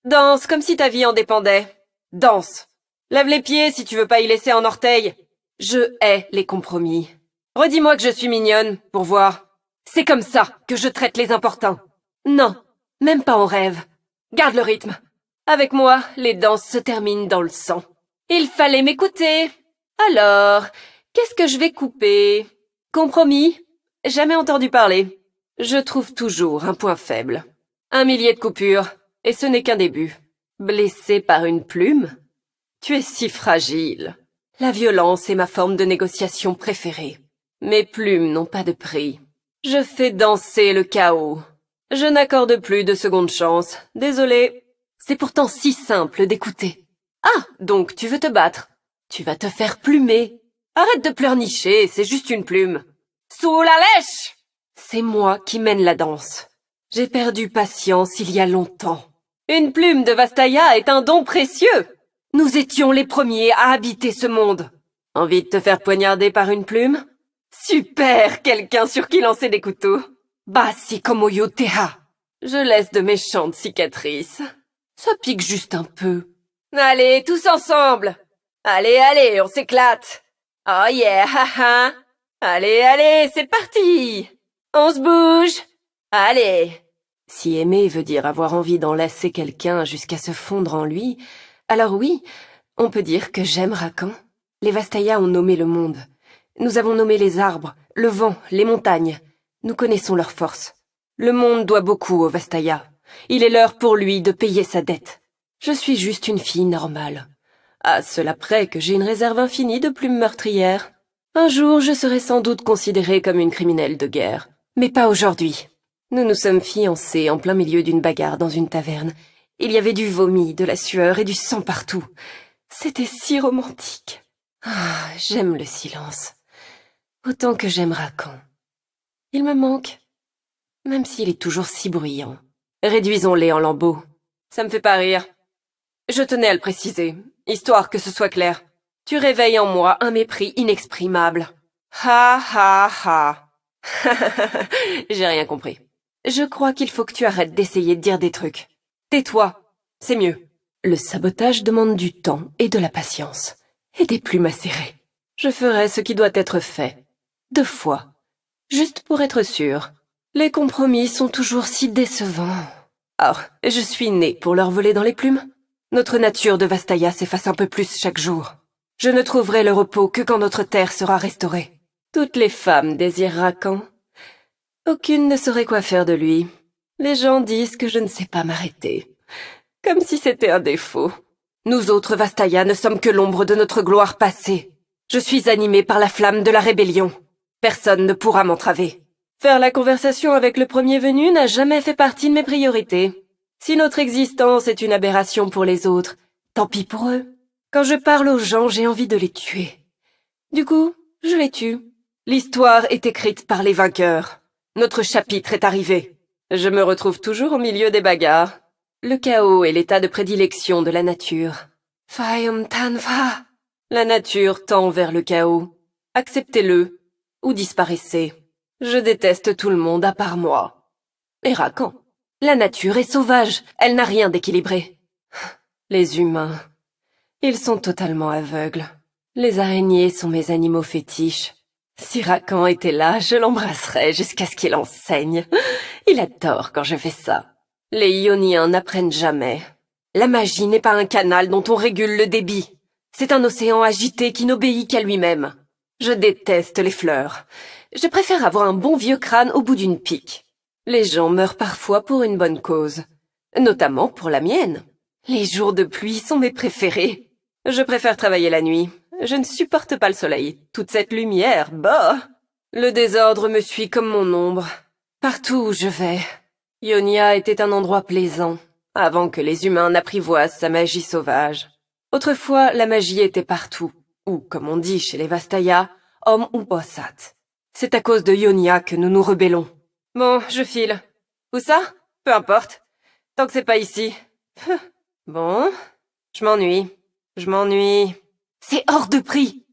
Danse comme si ta vie en dépendait. Danse. Lève les pieds si tu veux pas y laisser un orteil. Je hais les compromis. Redis-moi que je suis mignonne, pour voir. C'est comme ça que je traite les importuns. Non, même pas en rêve. Garde le rythme. Avec moi, les danses se terminent dans le sang. Il fallait m'écouter. Alors, qu'est-ce que je vais couper? Compromis? Jamais entendu parler. Je trouve toujours un point faible. 1 millier de coupures, et ce n'est qu'un début. Blessé par une plume? Tu es si fragile. La violence est ma forme de négociation préférée. Mes plumes n'ont pas de prix. Je fais danser le chaos. Je n'accorde plus de seconde chance. Désolée. C'est pourtant si simple d'écouter. Ah, donc tu veux te battre. Tu vas te faire plumer. Arrête de pleurnicher, c'est juste une plume. Sous la lèche! C'est moi qui mène la danse. J'ai perdu patience il y a longtemps. Une plume de Vastaya est un don précieux. Nous étions les premiers à habiter ce monde. Envie de te faire poignarder par une plume? Super, quelqu'un sur qui lancer des couteaux. Basi como yo teha. Je laisse de méchantes cicatrices. Ça pique juste un peu. Allez, tous ensemble. Allez, on s'éclate. Oh yeah, haha. Allez, c'est parti. On se bouge. Allez. Si aimer veut dire avoir envie d'enlacer quelqu'un jusqu'à se fondre en lui, alors oui, on peut dire que j'aime Rakan. Les Vastaya ont nommé le monde. Nous avons nommé les arbres, le vent, les montagnes. Nous connaissons leurs forces. Le monde doit beaucoup aux Vastaya. Il est l'heure pour lui de payer sa dette. Je suis juste une fille normale. À cela près que j'ai une réserve infinie de plumes meurtrières. Un jour, je serai sans doute considérée comme une criminelle de guerre. Mais pas aujourd'hui. Nous nous sommes fiancés en plein milieu d'une bagarre dans une taverne. Il y avait du vomi, de la sueur et du sang partout. C'était si romantique. Ah, j'aime le silence. Autant que j'aime Rakan. Il me manque, même s'il est toujours si bruyant. Réduisons-les en lambeaux. Ça me fait pas rire. Je tenais à le préciser, histoire que ce soit clair. Tu réveilles en moi un mépris inexprimable. Ha ha ha. J'ai rien compris. Je crois qu'il faut que tu arrêtes d'essayer de dire des trucs. Tais-toi, c'est mieux. Le sabotage demande du temps et de la patience. Et des plumes acérées. Je ferai ce qui doit être fait. 2 fois. Juste pour être sûr. Les compromis sont toujours si décevants. Oh, je suis née pour leur voler dans les plumes. Notre nature de Vastaya s'efface un peu plus chaque jour. Je ne trouverai le repos que quand notre terre sera restaurée. Toutes les femmes désirent Rakan. Aucune ne saurait quoi faire de lui. Les gens disent que je ne sais pas m'arrêter. Comme si c'était un défaut. Nous autres Vastaya ne sommes que l'ombre de notre gloire passée. Je suis animée par la flamme de la rébellion. Personne ne pourra m'entraver. Faire la conversation avec le premier venu n'a jamais fait partie de mes priorités. Si notre existence est une aberration pour les autres, tant pis pour eux. Quand je parle aux gens, j'ai envie de les tuer. Du coup, je les tue. L'histoire est écrite par les vainqueurs. Notre chapitre est arrivé. Je me retrouve toujours au milieu des bagarres. Le chaos est l'état de prédilection de la nature. Fayum Tanva. La nature tend vers le chaos. Acceptez-le, ou disparaissez. Je déteste tout le monde à part moi. Et Rakan. La nature est sauvage, elle n'a rien d'équilibré. Les humains, ils sont totalement aveugles. Les araignées sont mes animaux fétiches. Si Rakan était là, je l'embrasserais jusqu'à ce qu'il en saigne. Il adore quand je fais ça. Les Ioniens n'apprennent jamais. La magie n'est pas un canal dont on régule le débit. C'est un océan agité qui n'obéit qu'à lui-même. Je déteste les fleurs. Je préfère avoir un bon vieux crâne au bout d'une pique. Les gens meurent parfois pour une bonne cause. Notamment pour la mienne. Les jours de pluie sont mes préférés. Je préfère travailler la nuit. Je ne supporte pas le soleil. Toute cette lumière, bah! Le désordre me suit comme mon ombre. Partout où je vais. Ionia était un endroit plaisant, avant que les humains n'apprivoisent sa magie sauvage. Autrefois, la magie était partout. Ou, comme on dit chez les Vastaya, homme ou bossat. C'est à cause de Ionia que nous nous rebellons. Bon, je file. Où ça? Peu importe. Tant que c'est pas ici. Bon, je m'ennuie. C'est hors de prix.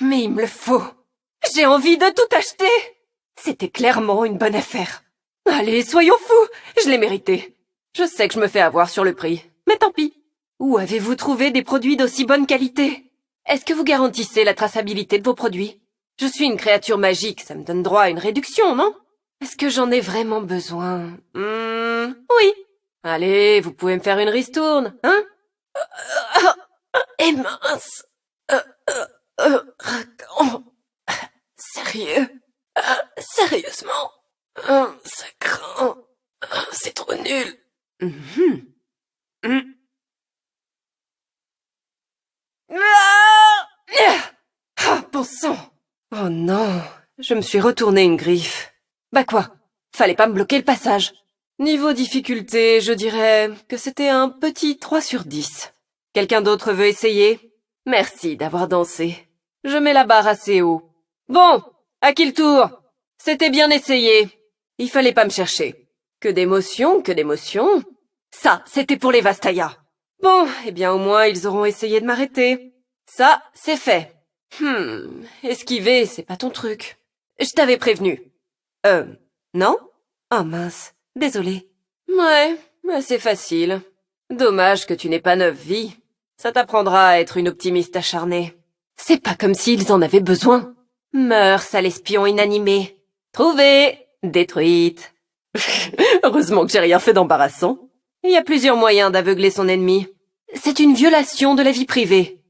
Mais il me le faut. J'ai envie de tout acheter. C'était clairement une bonne affaire. Allez, soyons fous. Je l'ai mérité. Je sais que je me fais avoir sur le prix. Mais tant pis. Où avez-vous trouvé des produits d'aussi bonne qualité? Est-ce que vous garantissez la traçabilité de vos produits? Je suis une créature magique, ça me donne droit à une réduction, non? Est-ce que j'en ai vraiment besoin? Oui. Allez, vous pouvez me faire une ristourne, hein? Et mince. Racan. Sérieux? Sérieusement? Ça craint. C'est trop nul. Ah, bon sang. Oh non, je me suis retourné une griffe. Bah quoi? Fallait pas me bloquer le passage. Niveau difficulté, je dirais que c'était un petit 3 sur 10. Quelqu'un d'autre veut essayer? Merci d'avoir dansé. Je mets la barre assez haut. Bon, à qui le tour? C'était bien essayé. Il fallait pas me chercher. Que d'émotions, que d'émotions. Ça, c'était pour les Vastaya. Bon, eh bien au moins ils auront essayé de m'arrêter. Ça, c'est fait. Esquiver, c'est pas ton truc. Je t'avais prévenu. Non? Oh mince, désolée. Ouais, c'est facile. Dommage que tu n'aies pas 9 vies. Ça t'apprendra à être une optimiste acharnée. C'est pas comme s'ils en avaient besoin. Meurs, sale espion inanimé. Trouvée, détruite. Heureusement que j'ai rien fait d'embarrassant. Il y a plusieurs moyens d'aveugler son ennemi. C'est une violation de la vie privée.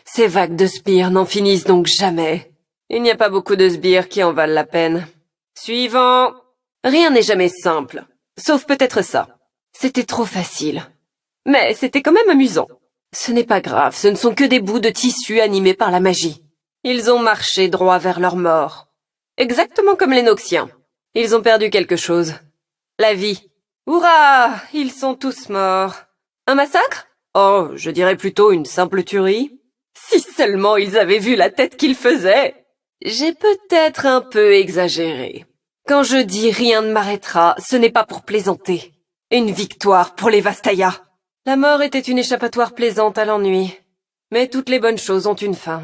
Ces vagues de sbires n'en finissent donc jamais. Il n'y a pas beaucoup de sbires qui en valent la peine. Suivant. Rien n'est jamais simple. Sauf peut-être ça. C'était trop facile. Mais c'était quand même amusant. Ce n'est pas grave, ce ne sont que des bouts de tissu animés par la magie. Ils ont marché droit vers leur mort. Exactement comme les Noxiens. Ils ont perdu quelque chose. La vie. Hurrah! Ils sont tous morts. Un massacre? Oh, je dirais plutôt une simple tuerie. Si seulement ils avaient vu la tête qu'ils faisaient. J'ai peut-être un peu exagéré. Quand je dis rien ne m'arrêtera, ce n'est pas pour plaisanter. Une victoire pour les Vastaya. La mort était une échappatoire plaisante à l'ennui. Mais toutes les bonnes choses ont une fin.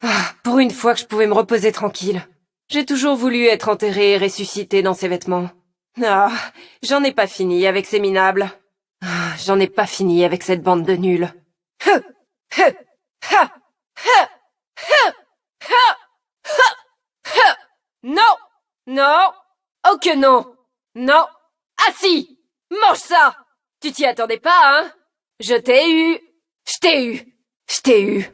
Ah, pour une fois que je pouvais me reposer tranquille. J'ai toujours voulu être enterré et ressuscité dans ces vêtements. Ah, j'en ai pas fini avec ces minables. Ah, j'en ai pas fini avec cette bande de nuls. Non! Non! Oh que non! Non! Ah si! Mange ça! Tu t'y attendais pas, hein? Je t'ai eu! Je t'ai eu! Je t'ai eu!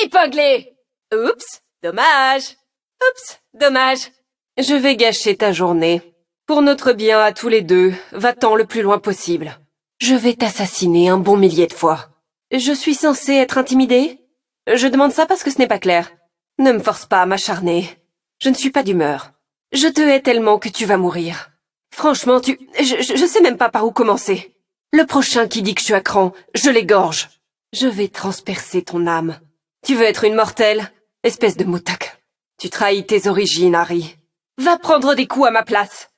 Épinglé! Oups! Dommage! Oups! Dommage! Je vais gâcher ta journée. Pour notre bien à tous les deux, va-t'en le plus loin possible. Je vais t'assassiner un bon millier de fois. Je suis censée être intimidée? Je demande ça parce que ce n'est pas clair. Ne me force pas à m'acharner. Je ne suis pas d'humeur. Je te hais tellement que tu vas mourir. Franchement, je sais même pas par où commencer. Le prochain qui dit que je suis à cran, je l'égorge. Je vais transpercer ton âme. Tu veux être une mortelle? Espèce de moutac. Tu trahis tes origines, Harry. Va prendre des coups à ma place.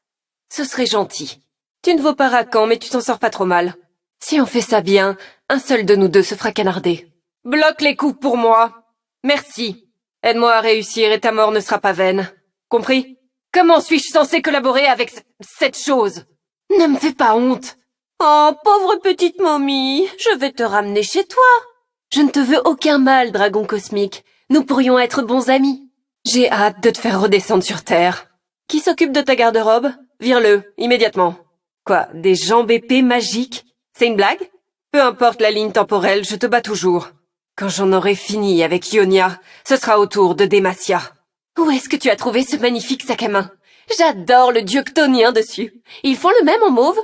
Ce serait gentil. Tu ne vaux pas Racan, mais tu t'en sors pas trop mal. Si on fait ça bien, un seul de nous deux se fera canarder. Bloque les coups pour moi. Merci. Aide-moi à réussir et ta mort ne sera pas vaine. Compris? Comment suis-je censée collaborer avec cette chose? Ne me fais pas honte. Oh, pauvre petite momie, je vais te ramener chez toi. Je ne te veux aucun mal, dragon cosmique. Nous pourrions être bons amis. J'ai hâte de te faire redescendre sur Terre. Qui s'occupe de ta garde-robe? Vire-le, immédiatement. Quoi, des jambes épées magiques? C'est une blague? Peu importe la ligne temporelle, je te bats toujours. Quand j'en aurai fini avec Ionia, ce sera au tour de Demacia. Où est-ce que tu as trouvé ce magnifique sac à main? J'adore le dieu chtonien dessus. Ils font le même en mauve?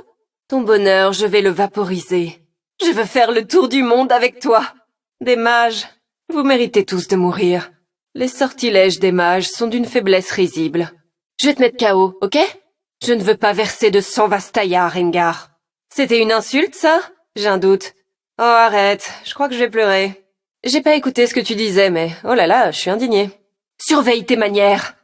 Ton bonheur, je vais le vaporiser. Je veux faire le tour du monde avec toi. Des mages, vous méritez tous de mourir. Les sortilèges des mages sont d'une faiblesse risible. Je vais te mettre KO, ok? Je ne veux pas verser de sang Vastaya, Rengar. C'était une insulte, ça? J'ai un doute. Oh, arrête, je crois que je vais pleurer. J'ai pas écouté ce que tu disais, mais oh là là, je suis indignée. Surveille tes manières.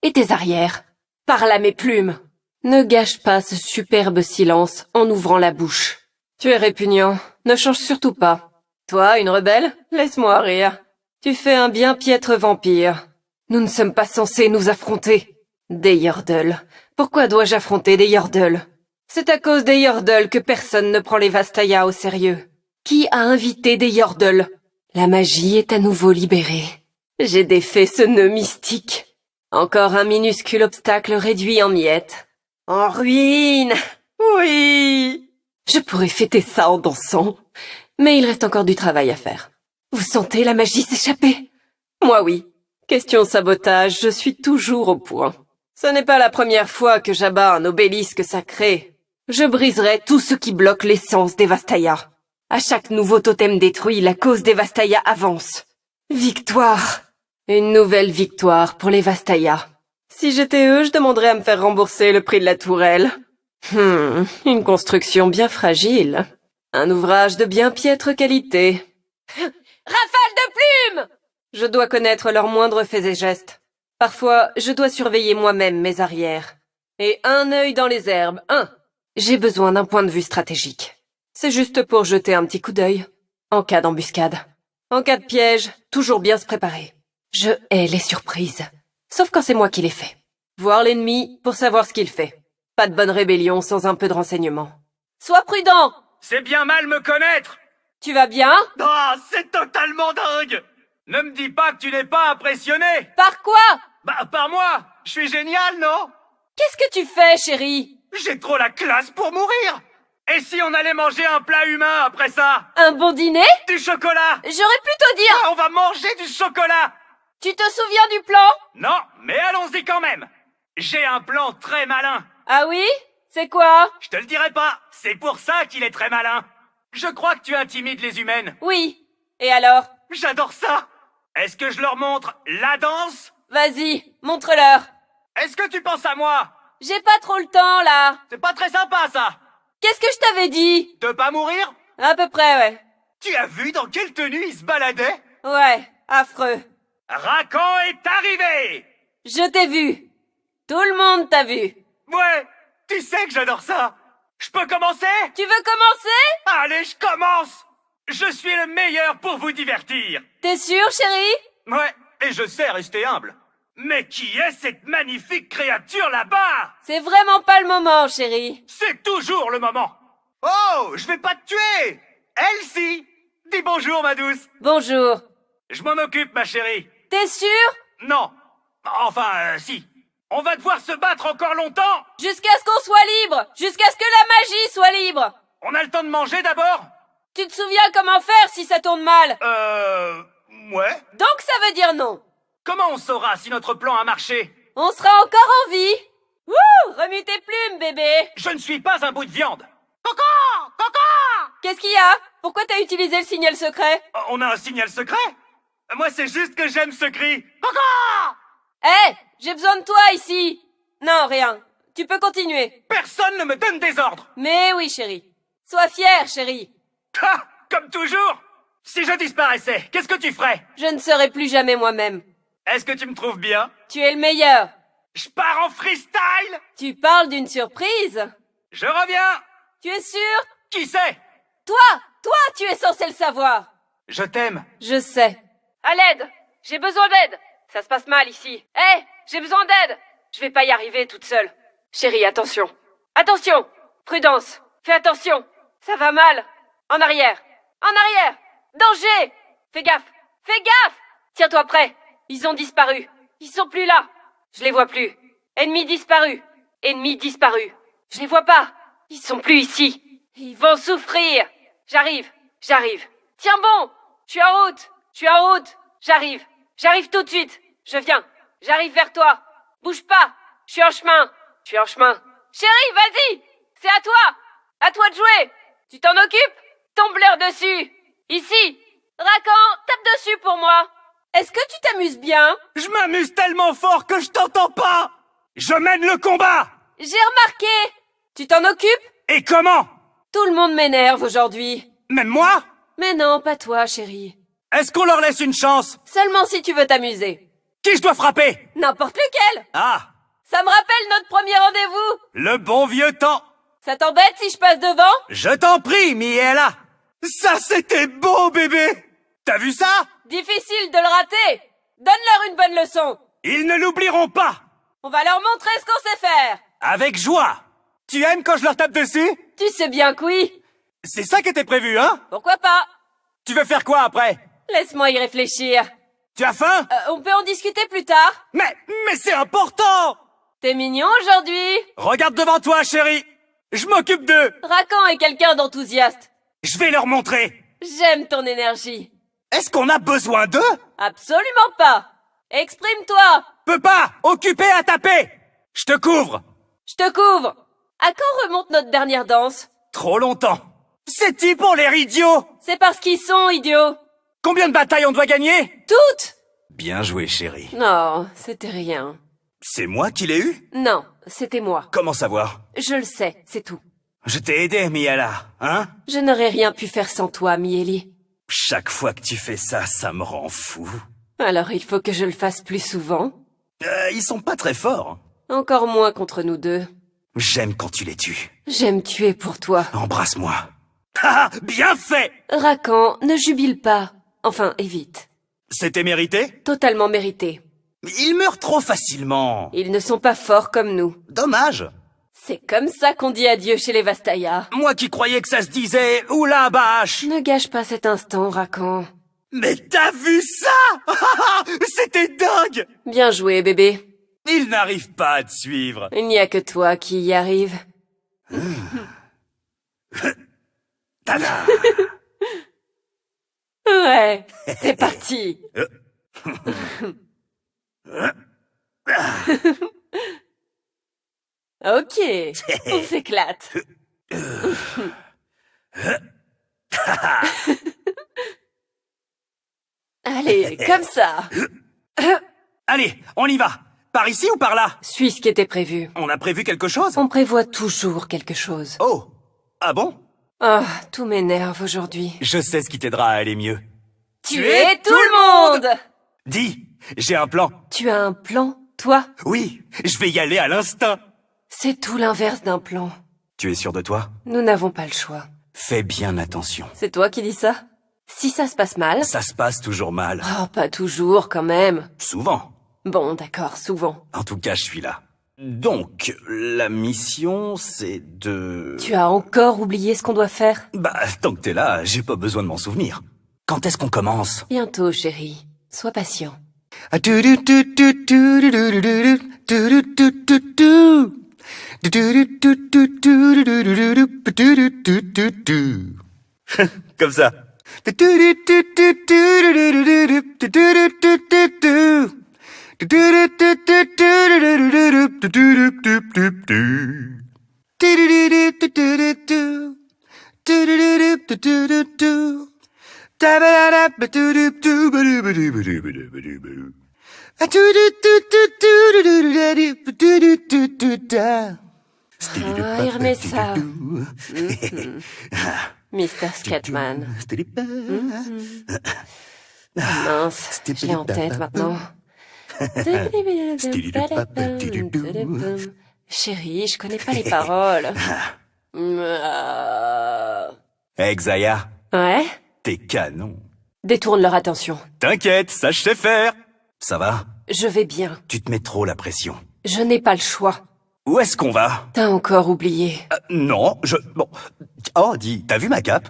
Et tes arrières. Parle à mes plumes. Ne gâche pas ce superbe silence en ouvrant la bouche. Tu es répugnant. Ne change surtout pas. Toi, une rebelle? Laisse-moi rire. Tu fais un bien piètre vampire. Nous ne sommes pas censés nous affronter. Des Yordles. Pourquoi dois-je affronter des Yordles? C'est à cause des Yordles que personne ne prend les Vastaya au sérieux. Qui a invité des Yordles? La magie est à nouveau libérée. J'ai défait ce nœud mystique. Encore un minuscule obstacle réduit en miettes. En ruine! Oui! Je pourrais fêter ça en dansant. Mais il reste encore du travail à faire. Vous sentez la magie s'échapper? Moi oui. Question sabotage, je suis toujours au point. Ce n'est pas la première fois que j'abats un obélisque sacré. Je briserai tout ce qui bloque l'essence des Vastaya. À chaque nouveau totem détruit, la cause des Vastaya avance. Victoire! Une nouvelle victoire pour les Vastaya. Si j'étais eux, je demanderais à me faire rembourser le prix de la tourelle. Une construction bien fragile. Un ouvrage de bien piètre qualité. Rafale de plumes! Je dois connaître leurs moindres faits et gestes. Parfois, je dois surveiller moi-même mes arrières. Et un œil dans les herbes, J'ai besoin d'un point de vue stratégique. C'est juste pour jeter un petit coup d'œil. En cas d'embuscade. En cas de piège, toujours bien se préparer. Je hais les surprises. Sauf quand c'est moi qui les fais. Voir l'ennemi pour savoir ce qu'il fait. Pas de bonne rébellion sans un peu de renseignement. Sois prudent! C'est bien mal me connaître! Tu vas bien? Ah, c'est totalement dingue! Ne me dis pas que tu n'es pas impressionné! Par quoi? Bah, par moi! Je suis génial, non? Qu'est-ce que tu fais, chérie? J'ai trop la classe pour mourir! Et si on allait manger un plat humain après ça? Un bon dîner? Du chocolat! J'aurais plutôt dire... Ah, on va manger du chocolat! Tu te souviens du plan? Non, mais allons-y quand même! J'ai un plan très malin! Ah oui? C'est quoi? Je te le dirai pas, c'est pour ça qu'il est très malin! Je crois que tu intimides les humaines! Oui. Et alors? J'adore ça! Est-ce que je leur montre la danse? Vas-y, montre-leur. Est-ce que tu penses à moi? J'ai pas trop le temps, là. C'est pas très sympa, ça! Qu'est-ce que je t'avais dit? De pas mourir? À peu près, ouais. Tu as vu dans quelle tenue il se baladait? Ouais, affreux. Rakan est arrivé! Je t'ai vu. Tout le monde t'a vu. Ouais, tu sais que j'adore ça! Je peux commencer? Tu veux commencer? Allez, je commence! Je suis le meilleur pour vous divertir! T'es sûr, chérie? Ouais, et je sais rester humble. Mais qui est cette magnifique créature là-bas? C'est vraiment pas le moment, chérie. C'est toujours le moment! Oh, je vais pas te tuer! Elle si! Dis bonjour, ma douce! Bonjour. Je m'en occupe, ma chérie! T'es sûr? Non! Enfin, si! On va devoir se battre encore longtemps! Jusqu'à ce qu'on soit libre. Jusqu'à ce que la magie soit libre. On a le temps de manger d'abord? Tu te souviens comment faire si ça tourne mal? Ouais. Donc ça veut dire non. Comment on saura si notre plan a marché? On sera encore en vie. Wouh! Remue tes plumes, bébé. Je ne suis pas un bout de viande! Coco! Qu'est-ce qu'il y a? Pourquoi t'as utilisé le signal secret? On a un signal secret? Moi, c'est juste que j'aime ce cri! Coco! Hé! J'ai besoin de toi ici. Non, rien. Tu peux continuer. Personne ne me donne des ordres! Mais oui, chérie. Sois fière, chérie. Ha! Comme toujours! Si je disparaissais, qu'est-ce que tu ferais? Je ne serai plus jamais moi-même. Est-ce que tu me trouves bien? Tu es le meilleur. Je pars en freestyle! Tu parles d'une surprise? Je reviens! Tu es sûr? Qui c'est? Toi, tu es censé le savoir. Je t'aime. Je sais. À l'aide! J'ai besoin d'aide! Ça se passe mal ici. Hé! J'ai besoin d'aide! Je vais pas y arriver toute seule. Chérie, attention. Attention! Prudence! Fais attention! Ça va mal! En arrière! En arrière! Danger! Fais gaffe! Fais gaffe! Tiens-toi prêt! Ils ont disparu. Ils sont plus là. Je les vois plus. Ennemis disparus. Ennemis disparus. Je les vois pas. Ils sont plus ici. Ils vont souffrir. J'arrive. Tiens bon! Je suis en route. J'arrive tout de suite. Je viens. J'arrive vers toi. Bouge pas. Je suis en chemin. Chérie, vas-y! C'est à toi! À toi de jouer! Tu t'en occupes? Tombe-leur dessus! Ici! Rakan, tape dessus pour moi! Est-ce que tu t'amuses bien? Je m'amuse tellement fort que je t'entends pas! Je mène le combat! J'ai remarqué! Tu t'en occupes? Et comment? Tout le monde m'énerve aujourd'hui. Même moi? Mais non, pas toi, chérie. Est-ce qu'on leur laisse une chance? Seulement si tu veux t'amuser. Qui je dois frapper? N'importe lequel! Ah! Ça me rappelle notre premier rendez-vous! Le bon vieux temps! Ça t'embête si je passe devant? Je t'en prie, Miela. Ça, c'était beau, bébé. T'as vu ça? Difficile de le rater. Donne-leur une bonne leçon. Ils ne l'oublieront pas. On va leur montrer ce qu'on sait faire. Avec joie. Tu aimes quand je leur tape dessus? Tu sais bien que oui. C'est ça qui était prévu, hein? Pourquoi pas? Tu veux faire quoi après? Laisse-moi y réfléchir. Tu as faim? On peut en discuter plus tard? Mais c'est important! T'es mignon aujourd'hui. Regarde devant toi, chérie. Je m'occupe d'eux. Racan est quelqu'un d'enthousiaste. Je vais leur montrer. J'aime ton énergie. Est-ce qu'on a besoin d'eux? Absolument pas. Exprime-toi. Peux pas! Occupé à taper! Je te couvre! Je te couvre. À quand remonte notre dernière danse? Trop longtemps. C'est-tu pour l'air idiot? C'est parce qu'ils sont idiots. Combien de batailles on doit gagner? Toutes. Bien joué, chérie. Non, c'était rien. C'est moi qui l'ai eu? Non, c'était moi. Comment savoir? Je le sais, c'est tout. Je t'ai aidé, Miala, hein? Je n'aurais rien pu faire sans toi, Mieli. Chaque fois que tu fais ça, ça me rend fou. Alors il faut que je le fasse plus souvent. Ils sont pas très forts. Encore moins contre nous deux. J'aime quand tu les tues. J'aime tuer pour toi. Embrasse-moi. Ah, bien fait! Racan, ne jubile pas. Enfin, évite. C'était mérité? Totalement mérité. Ils meurent trop facilement. Ils ne sont pas forts comme nous. Dommage. C'est comme ça qu'on dit adieu chez les Vastaya. Moi qui croyais que ça se disait « Oula, bâche !» Ne gâche pas cet instant, Racan. Mais t'as vu ça? C'était dingue! Bien joué, bébé. Ils n'arrivent pas à te suivre. Il n'y a que toi qui y arrive. Tada! Ouais, c'est parti. Ok, on s'éclate. Allez, comme ça. Allez, on y va. Par ici ou par là? Suis ce qui était prévu. On a prévu quelque chose? On prévoit toujours quelque chose. Oh! Ah bon? Ah, tout m'énerve aujourd'hui. Je sais ce qui t'aidera à aller mieux. Tuer tout le monde! Dis, j'ai un plan. Tu as un plan, toi? Oui, je vais y aller à l'instinct. C'est tout l'inverse d'un plan. Tu es sûr de toi? Nous n'avons pas le choix. Fais bien attention. C'est toi qui dis ça? Si ça se passe mal... Ça se passe toujours mal. Oh, pas toujours, quand même. Souvent. Bon, d'accord, souvent. En tout cas, je suis là. Donc, la mission, c'est de... Tu as encore oublié ce qu'on doit faire? Bah, tant que t'es là, j'ai pas besoin de m'en souvenir. Quand est-ce qu'on commence? Bientôt, chérie. Sois patient. Comme ça. Ah, il remet ça. Mr. Scatman. Mince, je l'ai en tête maintenant. Chérie, je connais pas les paroles. Hey, Xaya, Ouais? t'es canon. Détourne leur attention. T'inquiète, ça je sais faire. Ça va? Je vais bien. Tu te mets trop la pression. Je n'ai pas le choix. Où est-ce qu'on va? T'as encore oublié. Non, Bon. Oh, dis, t'as vu ma cape?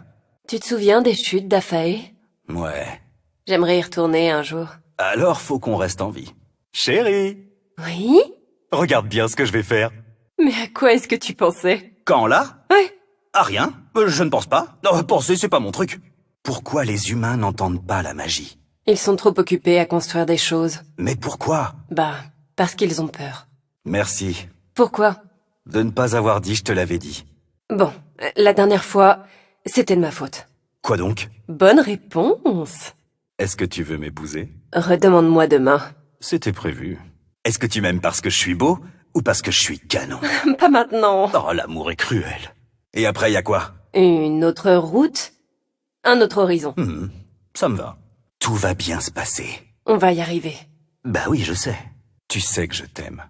Tu te souviens des chutes d'Afaé? Ouais. J'aimerais y retourner un jour. Alors faut qu'on reste en vie. Chérie, Oui? regarde bien ce que je vais faire. Mais à quoi est-ce que tu pensais? Quand là? Ouais. À rien. Je ne pense pas. Penser, c'est pas mon truc. Pourquoi les humains n'entendent pas la magie? Ils sont trop occupés à construire des choses. Mais pourquoi? Bah, parce qu'ils ont peur. Merci Pourquoi? de ne pas avoir dit je te l'avais dit. Bon, la dernière fois, c'était de ma faute. Quoi donc? Bonne réponse. Est-ce que tu veux m'épouser? Redemande-moi demain. C'était prévu. Est-ce que tu m'aimes parce que je suis beau ou parce que je suis canon? Pas maintenant. Oh, l'amour est cruel. Et après, y a quoi? Une autre route? Un autre horizon. Ça me va. Tout va bien se passer. On va y arriver. Bah oui, je sais. Tu sais que je t'aime.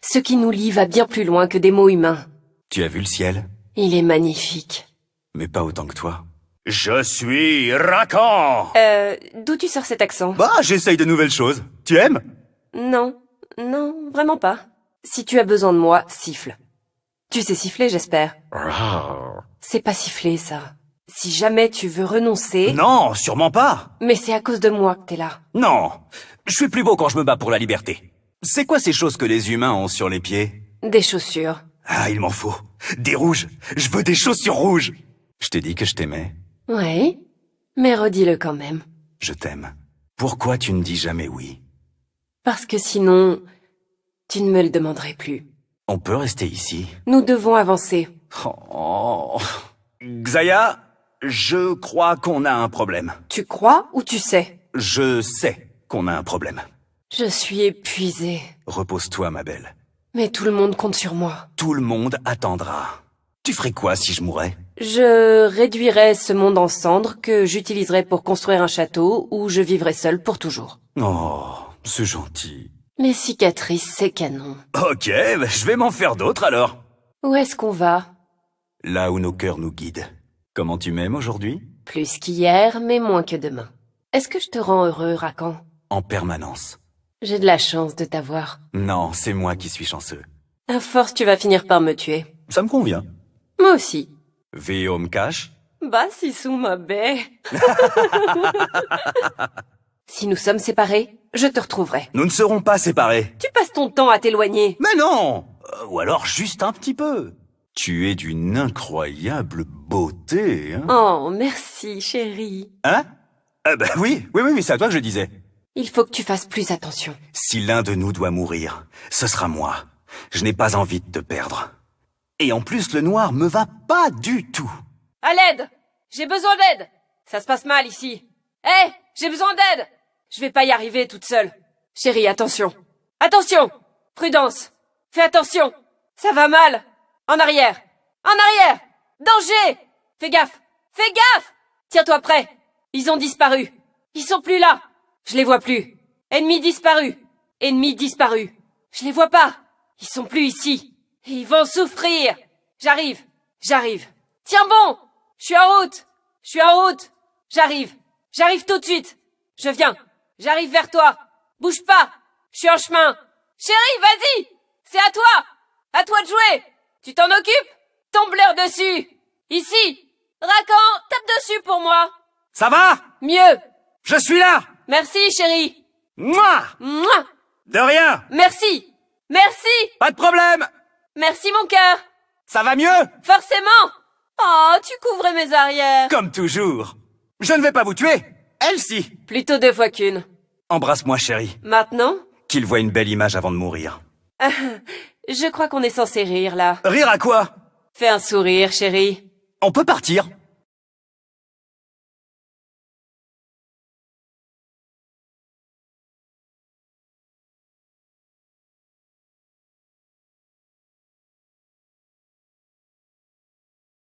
Ce qui nous lie va bien plus loin que des mots humains. Tu as vu le ciel? Il est magnifique. Mais pas autant que toi. Je suis Rakan. D'où tu sors cet accent? Bah, j'essaye de nouvelles choses. Tu aimes? Non, non, vraiment pas. Si tu as besoin de moi, siffle. Tu sais siffler, j'espère. C'est pas siffler, ça. Si jamais tu veux renoncer... Non, sûrement pas. Mais c'est à cause de moi que t'es là. Non, je suis plus beau quand je me bats pour la liberté. C'est quoi ces choses que les humains ont sur les pieds? Des chaussures. Ah, il m'en faut. Des rouges. Je veux des chaussures rouges. Je t'ai dit que je t'aimais. Oui, mais redis-le quand même. Je t'aime. Pourquoi tu ne dis jamais oui? Parce que sinon, tu ne me le demanderais plus. On peut rester ici. Nous devons avancer. Oh. Xaya, je crois qu'on a un problème. Tu crois ou tu sais? Je sais qu'on a un problème. Je suis épuisée. Repose-toi, ma belle. Mais tout le monde compte sur moi. Tout le monde attendra. Tu ferais quoi si je mourais? Je réduirais ce monde en cendres que j'utiliserais pour construire un château où je vivrais seule pour toujours. Oh, c'est gentil. Les cicatrices, c'est canon. Ok, bah, je vais m'en faire d'autres alors. Où est-ce qu'on va? Là où nos cœurs nous guident. Comment tu m'aimes aujourd'hui? Plus qu'hier, mais moins que demain. Est-ce que je te rends heureux, Rakan? En permanence. J'ai de la chance de t'avoir. Non, c'est moi qui suis chanceux. À force, tu vas finir par me tuer. Ça me convient. Moi aussi. Véo me cache. Bah, si sous ma baie. Si nous sommes séparés, je te retrouverai. Nous ne serons pas séparés. Tu passes ton temps à t'éloigner. Mais non! Ou alors juste un petit peu. Tu es d'une incroyable beauté, hein? Oh, merci, chérie. Hein? Bah oui, c'est à toi que je disais. Il faut que tu fasses plus attention. Si l'un de nous doit mourir, ce sera moi. Je n'ai pas envie de te perdre. Et en plus, le noir me va pas du tout. À l'aide! J'ai besoin d'aide! Ça se passe mal ici. Hé! J'ai besoin d'aide! Je vais pas y arriver toute seule. Chérie, attention. Attention! Prudence! Fais attention! Ça va mal! En arrière! En arrière! Danger! Fais gaffe! Fais gaffe! Tiens-toi prêt! Ils ont disparu. Ils sont plus là. Je les vois plus. Ennemis disparus. Ennemis disparus. Je les vois pas. Ils sont plus ici. Ils vont souffrir. J'arrive. J'arrive. Tiens bon! Je suis en route. Je suis en route. J'arrive. J'arrive tout de suite. Je viens. J'arrive vers toi. Bouge pas. Je suis en chemin. Chérie, vas-y! C'est à toi! À toi de jouer! Tu t'en occupes? Tombe-leur dessus! Ici! Rakan, tape dessus pour moi! Ça va? Mieux! Je suis là! Merci, chérie! Mouah! Mouah! De rien! Merci! Merci! Pas de problème! Merci, mon cœur! Ça va mieux? Forcément! Oh, tu couvrais mes arrières! Comme toujours. Je ne vais pas vous tuer. Elle si. Plutôt 2 fois qu'une. Embrasse-moi, chérie. Maintenant? Qu'il voit une belle image avant de mourir. Je crois qu'on est censé rire, là. Rire à quoi? Fais un sourire, chérie. On peut partir.